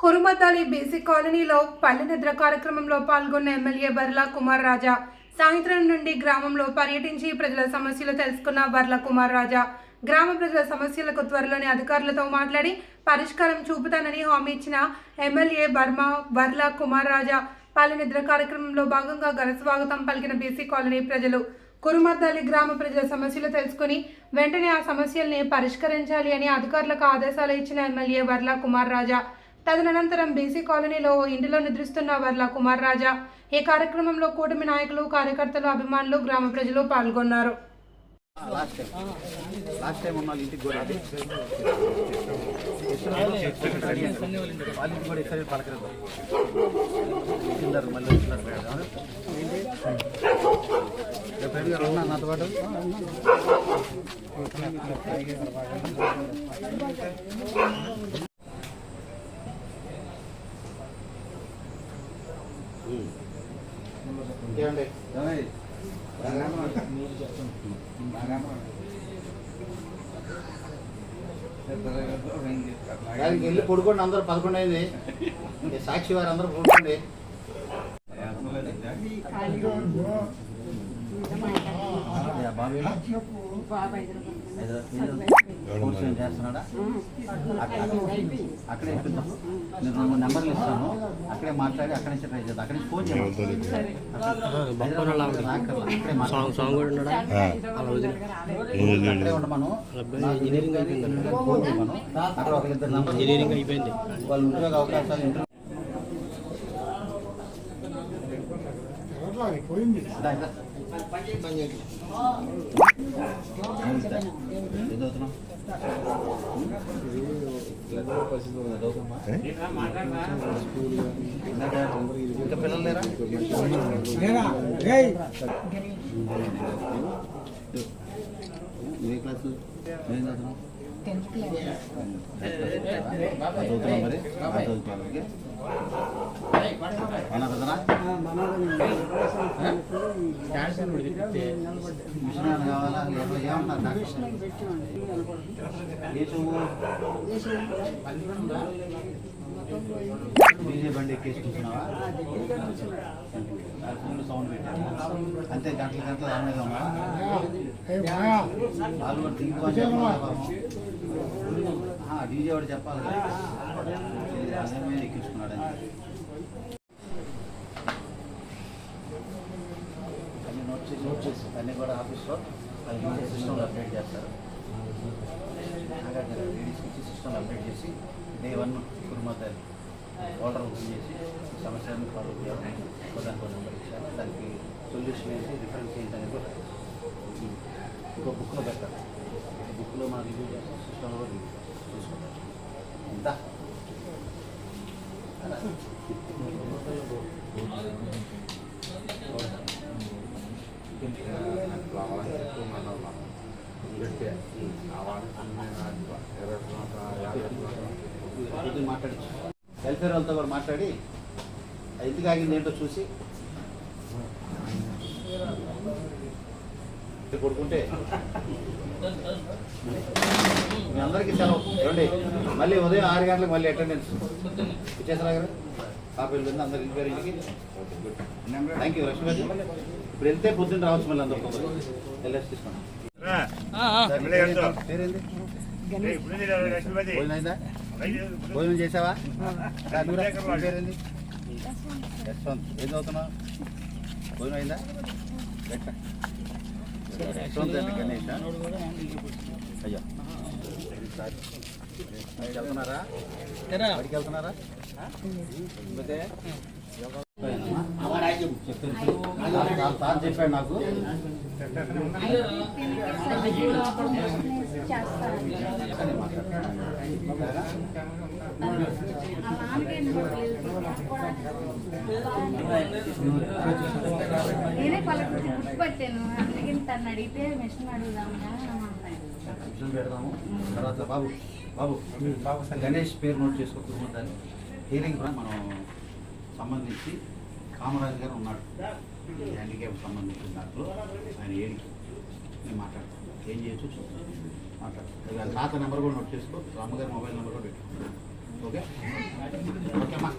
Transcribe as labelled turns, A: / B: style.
A: కురుమతాలి BC కాలనీలో పల్లె నిద్ర కార్యక్రమంలో పాల్గొన్న ఎమ్మెల్యే వర్ల కుమార్ రాజా సాయంత్రం నుండి గ్రామంలో పర్యటించి ప్రజల సమస్యలు తెలుసుకున్న వర్ల కుమార్ రాజా గ్రామ ప్రజల సమస్యలకు త్వరలోనే అధికారులతో మాట్లాడి పరిష్కారం చూపుతానని హామీ ఇచ్చిన ఎమ్మెల్యే వర్ల కుమార్ రాజా పల్లె నిద్ర కార్యక్రమంలో భాగంగా ఘన స్వాగతం పలికిన బీసీ కాలనీ ప్రజలు కురుమతాలి గ్రామ ప్రజల సమస్యలు తెలుసుకుని వెంటనే ఆ సమస్యల్ని పరిష్కరించాలి అని అధికారులకు ఆదేశాలు ఇచ్చిన ఎమ్మెల్యే వర్ల కుమార్ రాజా తదనంతరం బీసీ కాలనీలో ఇంటిలో నిద్రిస్తున్న వర్ల కుమార్ రాజా ఈ కార్యక్రమంలో కూటమి నాయకులు కార్యకర్తలు అభిమానులు గ్రామ ప్రజలు పాల్గొన్నారు.
B: వెళ్ళి పడుకోండి, అందరూ 11 అయింది. సాక్షి వారు అందరూ పడుకోండి. చేస్తున్నాడా అక్కడే నేను నెంబర్లు ఇస్తాను, అక్కడే మాట్లాడి అక్కడి నుంచి ట్రై చేద్దాం. అక్కడి నుంచి ఫోన్ చేయాలి. ఉండమను అక్కడ ఒకరిద్దరు ఇంజనీరింగ్ అయిపోయింది. వాళ్ళు ఉద్యోగ అవకాశాలు ఇంకా పిల్లలు లేరా? ఏ క్లాసు ఏం చదువుతున్నాం? చదువుతున్నాం. మరి చదువుకోవాలి మిషన్ కావాలా? ఏమన్నా డీజే బండి ఎక్కేసుకుంటున్నావా? సౌండ్ పెట్టాను అంతే. గంటల గంటలు దాని మీద ఉన్నా డీజే వాడు చెప్పాలి కదా, అదే మీద ఎక్కించుకున్నాడని. అన్ని నోట్ చేసి అన్నీ కూడా ఆఫీస్లో సిస్టంలో అప్డేట్ చేస్తారు. లేడీస్కి ఇచ్చి సిస్టంలో అప్డేట్ చేసి డే 1 కురుమతాలి ఆర్డర్ ఓపెన్ చేసి సమస్యలను ఫాలో చేయాలి. దానికి నెంబర్ ఇచ్చారు, దానికి సొల్యూషన్ ఏంటి, రిఫరెన్స్ ఏంటి అనేది కూడా ఇంకో బుక్లో పెట్టాలి. బుక్లో మనం రివ్యూ చేస్తాం, సిస్టంలో కూడా రివ్యూ చూసుకుంటాం. ఇంత మాట్లాడి వెల్ఫేర్ వాళ్ళతో కూడా మాట్లాడి ఎందుకు ఆగింది ఏంటో చూసి కొడుకుంటే మీ అందరికీ సెలవు. రండి, మళ్ళీ ఉదయం 6 గంటలకు మళ్ళీ అటెండెన్స్ ఇచ్చేసారా కదా? కాపీలు ఉంది అందరికి ఇంటికి. Thank you Lakshmi. ఇప్పుడు వెళ్తే పొద్దున్న రావచ్చు, మళ్ళీ అందరితో వెళ్ళేసి తీసుకోండి. పేరేంది? భోజనం చేసావా? పేరేంది? యశ్వంత్. ఏం చదువుతున్నావు? భోజనం అయిందా? యశ్వంత్ అండి. గణేష్ అయ్యా వెళ్తున్నారా? బడికి వెళ్తున్నారా? సార్ చెప్పాడు నాకు.
C: నేనే పలుకు గుర్తుపట్టాను, అందుకే తను అడిగితే మిషన్ అడుగుదామా
B: పెడదాము. తర్వాత బాబు బాబు గణేష్ పేరు నోట్ చేసుకో. కుటుంబాన్ని హీరింగ్ మనం సంబంధించి కామరాజు గారు ఉన్నాడు, హ్యాండిక్యాప్ సంబంధించిన దాంట్లో ఆయన ఏడికి నేను మాట్లాడతాను. ఏం చేయొచ్చు చూస్తాను, మాట్లాడతాను. తాత నెంబర్ కూడా నోట్ చేసుకో, అమ్మగారి మొబైల్ నెంబర్ కూడా పెట్టుకుంటాను. ఓకే ఓకేమ్మా